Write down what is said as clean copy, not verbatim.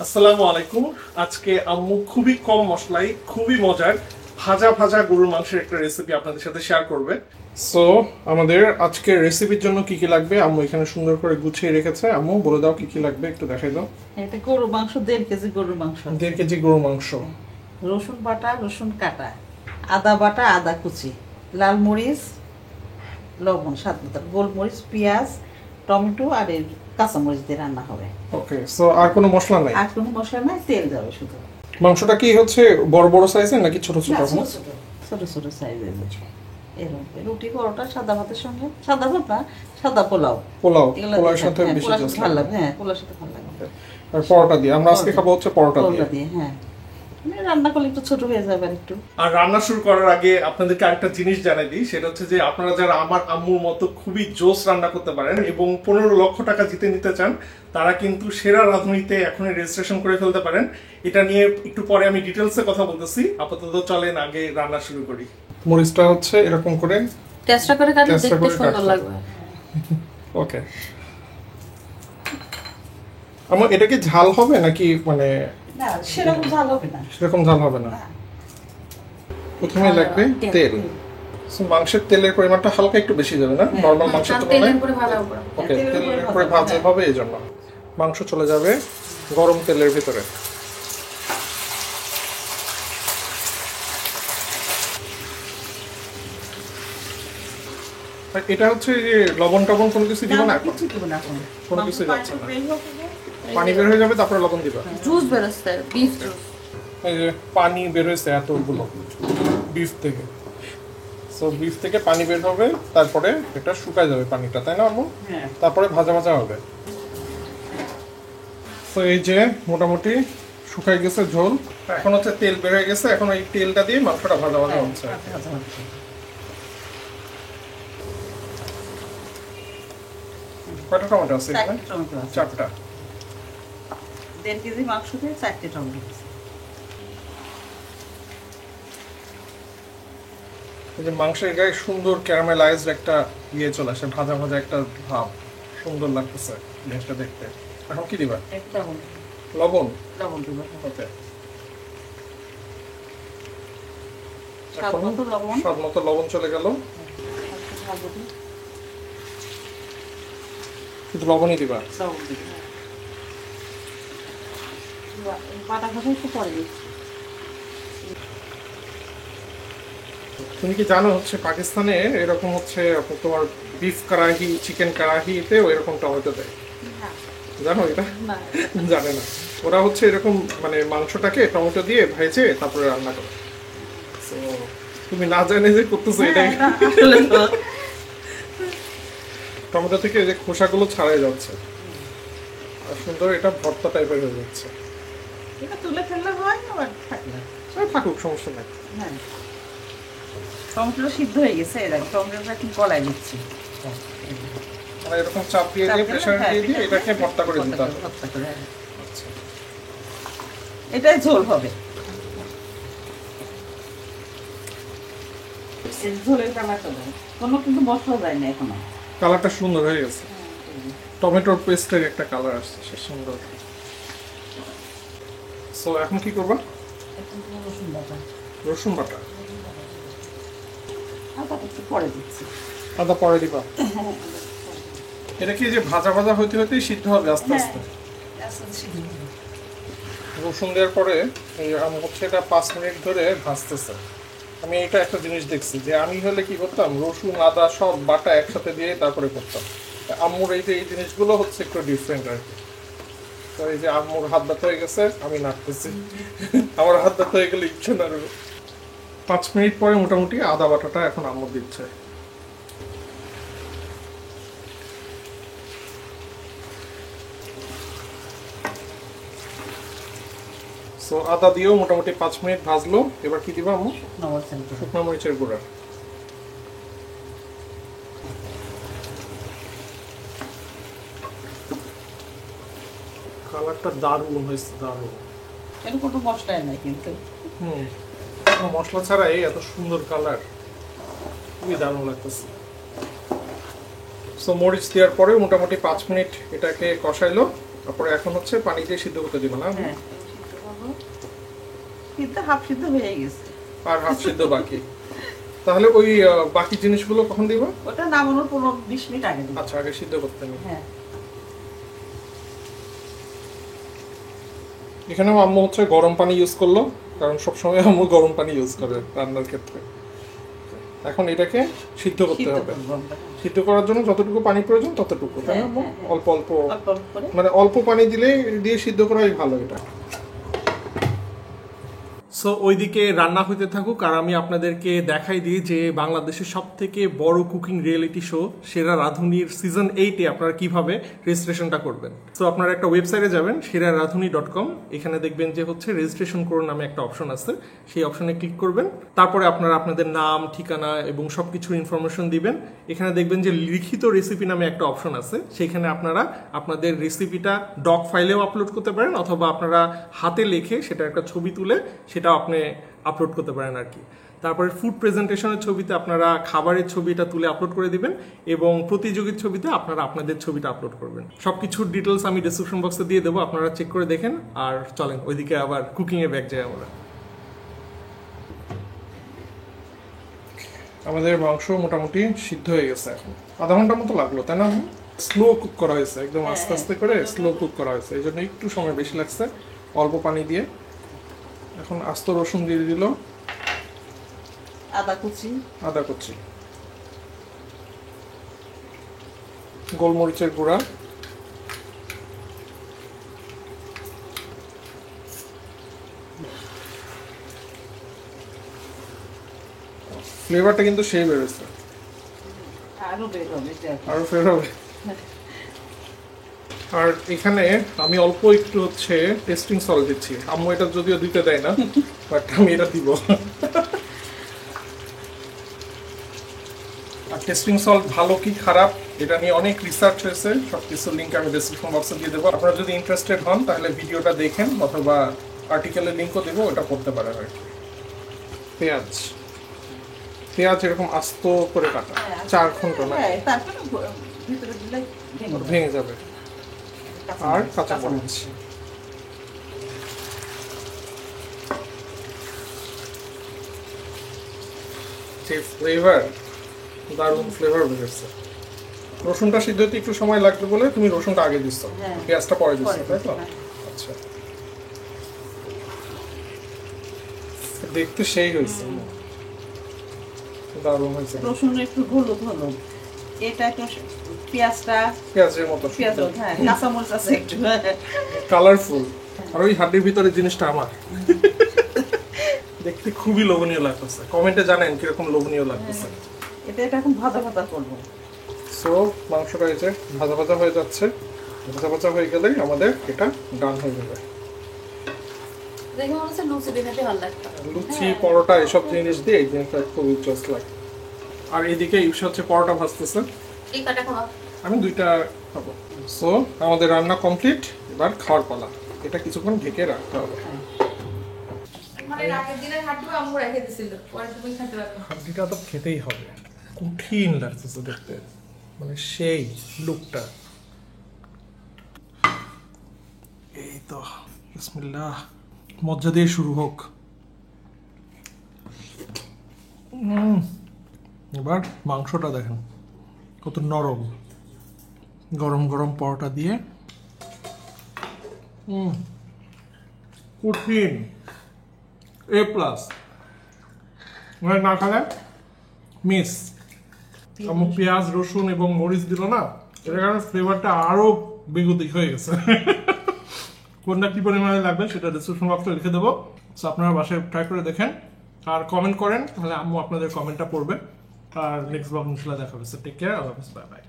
আসসালামু আলাইকুম। আজকে আম্মু খুবই কম মশলায় খুবই মজার ভাজা ভাজা গরুর মাংসের একটা রেসিপি আপনাদের সাথে শেয়ার করবে। সো আমাদের আজকের রেসিপির জন্য কি কি লাগবে আম্মু এখানে সুন্দর করে গুছিয়ে রেখেছে। আম্মু বলে দাও কি কি লাগবে, একটু দেখাই দাও। এটা গরুর মাংস, 1.5 কেজি গরুর মাংস, 1.5 কেজি গরুর মাংস, রসুন বাটা, রসুন কাটা, আদা বাটা, আদা কুচি, লাল মরিচ, লবণ স্বাদ মতো, গোলমরিচ, পেঁয়াজ, টমেটো আর এই কাঁচামরিচ দিয়ে রান্না হবে। ওকে। সো আর কোনো মশলা নাই? আর কোনো মশলা নাই, তেল যাবে শুধু। মাংসটা কি হচ্ছে বড় বড় সাইজের নাকি ছোট ছোট? না, ছোট ছোট সাইজের। এরকম রুটি পরোটা, সাদা ভাতের সঙ্গে, সাদা ভাত না, সাদা পোলাও। পোলাও, এগুলো পোলাওর সাথে হ্যাঁ, বেশি পোলাওর জাস্ট সাথে ভালো লাগে। হ্যাঁ, পোলাওর সাথে ভালো লাগে। আর পরোটা দিয়ে আমরা আজকে খাবো হচ্ছে পরোটা পরোটা দিয়ে। দিয়ে, হ্যাঁ। মানে রান্না করলে একটু ছোট হয়ে যাবে আর একটু। আর রান্না শুরু করার আগে আপনাদেরকে আরেকটা জিনিস জানাই দিই, সেটা হচ্ছে যে আপনারা যারা আমার আম্মুর মতো খুবই জোস রান্না করতে পারেন এবং 15 লক্ষ টাকা জিতে নিতে চান, তারা কিন্তু সেরা রাঁধুনিতে এখনই রেজিস্ট্রেশন করে ফেলতে পারেন। এটা নিয়ে একটু পরে আমি ডিটেলসে কথা বলতেছি। আপাতত চলেন আগে রান্না শুরু করি। মরিচটা হচ্ছে এরকম করে টেস্টটা করে কাটলে টেস্টটা দেখতে করে সুন্দর কাটতে লাগবে। ওকে। আমার এটা কি ঝাল হবে নাকি মানে না, সেরকম ঝাল হবে না। সেরকম ঝাল হবে না? প্রথমে লাগবে তেল। So, মাংসের তেলের পরিমাণটা হালকা একটু বেশি যাবে না নরমাল মাংসের তুলনায়? তেলের উপরে ভালো হবে। ওকে, তেলের উপরে ভাজা হবে, এই জন্য মাংস চলে যাবে গরম তেলের ভিতরে। আর এটা হচ্ছে যে লবণ টবণ কোনো কিছু দিব না এখন? কিছু দিব না এখন। কোনো কিছু যাচ্ছে না, বের হবে। পানি বের হয়ে যাবে তারপরে লবণ দিবা। জুস বেরোচ্ছে, বিফ জুস। এই যে পানি বের হয়েছে এতগুলো বিফ থেকে। সো বিফ থেকে পানি বের হবে, তারপরে এটা শুকায় যাবে পানিটা, তাই না আম্মু? হ্যাঁ। তারপরে ভাজা ভাজা হবে। তো এই যে মোটামুটি শুকাই গেছে ঝোল, এখন হচ্ছে তেল বের হয়ে গেছে, এখন এই তেলটা দিয়ে মাংসটা ভাজা ভাজা হচ্ছে। কয়টা টমেটো আছে এখানে? 4টা টমেটো আছে। 4টা। 1.5 কেজি মাংস দিয়ে 4টে টমেটো আছে। এই যে মাংসের গায়ে সুন্দর ক্যারামেলাইজড একটা ইয়ে চলে আসে, ভাজা ভাজা একটা ভাব, সুন্দর লাগতেছে জিনিসটা দেখতে। এখন কি দিবা? একটা লবণ। লবণ দিব। ওকে। স্বাদ মতো লবণ। স্বাদ মতো লবণ চলে গেল, ভাজা দিই। শুধু লবণই দিবা? লবণ দিই। বাটা ভাজা একটু পরে দিচ্ছি। তুমি কি জানো হচ্ছে পাকিস্তানে এরকম হচ্ছে তোমার বিফ কারাহি, চিকেন কারাহিতে এরকম টমেটো দেয়? জানো এটা? না, জানে না। ওরা হচ্ছে এরকম মানে মাংসটাকে টমেটো দিয়ে ভেজে তারপরে রান্না করে। So, তুমি না জানে যে করতেছো এটাই। আসলে তো টমেটো থেকে যে খোসাগুলো ছাড়াই যাচ্ছে আর সুন্দর এটা ভর্তা টাইপের হয়ে যাচ্ছে। এটা তুলে ফেললে হয়, আবার থাকলে। থাকুক, সমস্যা নাই। হ্যাঁ, টমেটোটা সিদ্ধ হয়ে গেছে। এর আগে টমেটোটা একটু গলায় দিচ্ছি। মানে এরকম চাপ দিয়ে দিয়ে প্রেসার দিয়ে দিয়ে এটাকে ভর্তা করে দিতে হবে। ভর্তা করে, হ্যাঁ। আচ্ছা। এটাই ঝোল হবে। ঝোলের কালারটা দেয়, কোনো কিন্তু মশলা যায় না এখনো। কালারটা সুন্দর হয়ে গেছে, টমেটোর পেস্টের একটা কালার আসছে, সে সুন্দর। সো এখন কি করবা? এখন তো রসুন বাটা, রসুন বাটা, আদা একটু পরে দিচ্ছি। আদা পরে দিবা? এটা কি যে ভাজা ভাজা হইতে হইতেই সিদ্ধ হবে আস্তে আস্তে? রসুন দেওয়ার পরে এই আমি হচ্ছে এটা 5 মিনিট ধরে ভাজতেছে। আমি এটা একটা জিনিস দেখছি যে আমি হলে কি করতাম, রসুন আদা সব বাটা একসাথে দিয়ে তারপরে করতাম। আম্মুর এই যে এই জিনিসগুলো হচ্ছে একটু ডিফারেন্ট আর কি। তো এই যে আম্মুর হাত ব্যথা হয়ে গেছে, আমি নাড়তেছি। আমার হাত ব্যথা হয়ে গেলে ইচ্ছে না। 5 মিনিট পরে মোটামুটি আদা বাটাটা এখন আম্মু দিচ্ছে। সো আদা দিয়েও মোটামুটি 5 মিনিট ভাজলো। এবার কি দিবা আম্মু? শুকনো মরিচের গুঁড়া। কালারটা দারুণ হয়েছে, দারুণ। এর কোনো মশলাই নাই কিন্তু। মশলা ছাড়াই এত সুন্দর কালার, খুবই দারুণ লাগতেছে। সো মরিচ দেওয়ার পরে মোটামুটি 5 মিনিট এটাকে কষাইলো। তারপরে এখন হচ্ছে পানি দিয়ে সিদ্ধ করতে দিব না? হ্যাঁ কিন্তু হাফ সিদ্ধ হয়ে গেছে, আর হাফ সিদ্ধ বাকি। তাহলে ওই বাকি জিনিসগুলো কখন দিব? ওটা নামানোর 15-20 মিনিট আগে দিব। আচ্ছা, আগে সিদ্ধ করতে নিই। হ্যাঁ এখানেও আম্মু হচ্ছে গরম পানি ইউজ করলো, কারণ সবসময় আম্মু গরম পানি ইউজ করে রান্নার ক্ষেত্রে। এখন এটাকে সিদ্ধ করতে সিদ্ধ হবে। করবো আমরা। সিদ্ধ করার জন্য যতটুকু পানি প্রয়োজন ততটুকু, তাই না আম্মু? হ্যাঁ, হ্যাঁ। অল্প অল্প, অল্প অল্প করে। মানে অল্প পানি দিলেই দিয়ে সিদ্ধ করাই ভালো এটা। সো ওইদিকে রান্না হইতে থাকুক, আর আমি আপনাদেরকে দেখাই দিই যে বাংলাদেশের সব থেকে বড় কুকিং রিয়েলিটি শো সেরা রাঁধুনির সিজন 8-এ আপনারা কিভাবে রেজিস্ট্রেশনটা করবেন। সো আপনারা একটা ওয়েবসাইটে যাবেন serararadhuni.com, এখানে দেখবেন যে হচ্ছে রেজিস্ট্রেশন করুন নামে একটা অপশন আছে, সেই অপশনে ক্লিক করবেন। তারপরে আপনারা আপনাদের নাম, ঠিকানা এবং সবকিছুর ইনফরমেশন দিবেন। এখানে দেখবেন যে লিখিত রেসিপি নামে একটা অপশন আছে, সেখানে আপনারা আপনাদের রেসিপিটা ডক ফাইলেও আপলোড করতে পারেন, অথবা আপনারা হাতে লিখে সেটা একটা ছবি তুলে সেটা আপনি আপলোড করতে পারেন আর কি। তারপরে ফুড প্রেজেন্টেশনের ছবিতে আপনারা খাবারের ছবিটা তুলে আপলোড করে দিবেন, এবং প্রতিযোগীর ছবিতে আপনারা আপনাদের ছবিটা আপলোড করবেন। সবকিছুর ডিটেলস আমি ডেসক্রিপশন বক্সে দিয়ে দেবো, আপনারা চেক করে দেখেন। আর চলেন ওইদিকে আবার কুকিং এ ব্যাক যাই আমরা। আমাদের মাংস মোটামুটি সিদ্ধ হয়ে গেছে, এখন আধা ঘন্টার মতো লাগলো, তাই না? স্লো কুক করা হয়েছে, একদম আস্তে আস্তে করে স্লো কুক করা হয়েছে, এই জন্য একটু সময় বেশি লাগছে অল্প পানি দিয়ে। এখন আস্ত রসুন দিয়ে দিল, আদা কুচি, গোলমরিচের গুঁড়া, ফ্লেভারটা কিন্তু সেই বেরোচ্ছে, আরো বের হবে এটা। আরো ফ্লেভার হবে। আর এখানে আমি অল্প একটু হচ্ছে টেস্টিং সল্ট দিচ্ছি, আম্মু এটা যদিও দিতে দেয় না, বাট আমি এটা দিব। আর টেস্টিং সল্ট ভালো কি খারাপ এটা নিয়ে অনেক রিসার্চ হয়েছে, সবকিছুর লিঙ্ক আমি ডেসক্রিপশন বক্সে দিয়ে দেবো। আপনারা যদি ইন্টারেস্টেড হন তাহলে ভিডিওটা দেখেন, অথবা আর্টিকেলের লিঙ্কও দেবো, ওটা পড়তে পারেন আর কি। পেঁয়াজ এরকম আস্ত করে কাটা, 4 খন্ড না, হ্যাঁ, তারপরে ভিতরে দিলে ভেঙে যাবে। আর কাঁচা মরিচ, যে ফ্লেভার, দারুণ ফ্লেভার বেরোচ্ছে। রসুনটা সিদ্ধ হতে একটু সময় লাগবে বলে তুমি রসুনটা আগে দিচ্ছ, হ্যাঁ। পেঁয়াজটা পরে দিচ্ছ, পরে তাই তো? হ্যাঁ। আচ্ছা, দেখতে সেই হয়েছে, দারুণ হয়েছে। রসুন একটু হলুদ হলুদ, এটা একটু পেঁয়াজটা পেঁয়াজের মতো পেঁয়াজ, হ্যাঁ কাঁচামরিচ আছে একটু কালারফুল। আর ওই হাড্ডির ভিতরে জিনিসটা আমার দেখতে খুবই লোভনীয় লাগতেছে। কমেন্টে জানেন কিরকম লোভনীয় লাগতেছে। এটা এখন ভাজা ভাজা করবো। সো মাংসটা এই যে ভাজা ভাজা হয়ে যাচ্ছে, ভাজা ভাজা হয়ে গেলেই আমাদের এটা ডান হয়ে যাবে। দেখে মনে হচ্ছে লুচি দেখাতে ভালো লাগতো। লুচি, পরোটা এসব জিনিস দিয়ে এই জিনিসটা খুবই জোস লাগে। আর এদিকে ইউসা হচ্ছে পরোটা ভাজতেছে, এই কাটা খাওয়া। আমি 2টা খাবো। সো আমাদের রান্না কমপ্লিট, এবার খাওয়ার পালা। এটা কিছুক্ষণ ঢেকে রাখতে হবে। মানে আগের দিনের হাঁটু আম্মু রেখে দিছিল, পরে তুমি খেতে পারবে। হাড্ডিটা তো খেতেই হবে, কঠিন লাগতেছে দেখতে, মানে সেই লুকটা। এই তো বিসমিল্লাহ, মজ্জা দিয়ে শুরু হোক। এবার মাংসটা দেখেন কত নরম, গরম গরম পরোটা দিয়ে। কঠিন, A+, না খালে মিস। আমার পেঁয়াজ, রসুন এবং মরিচ দিল না, এটার কারণে ফ্লেভারটা আরো বেগুতি হয়ে গেছে। কোনটা কি পরিমাণে লাগবে সেটা ডেসক্রিপশন বক্সে লিখে দেবো, সো আপনারা বাসায় ট্রাই করে দেখেন আর কমেন্ট করেন, তাহলে আম্মু আপনাদের কমেন্টটা পড়বে। আর নেক্সট ব্লগ ইনশাআল্লাহ দেখা হবে। টেক কেয়ার, আল্লাহ হাফেজ, বাই বাই।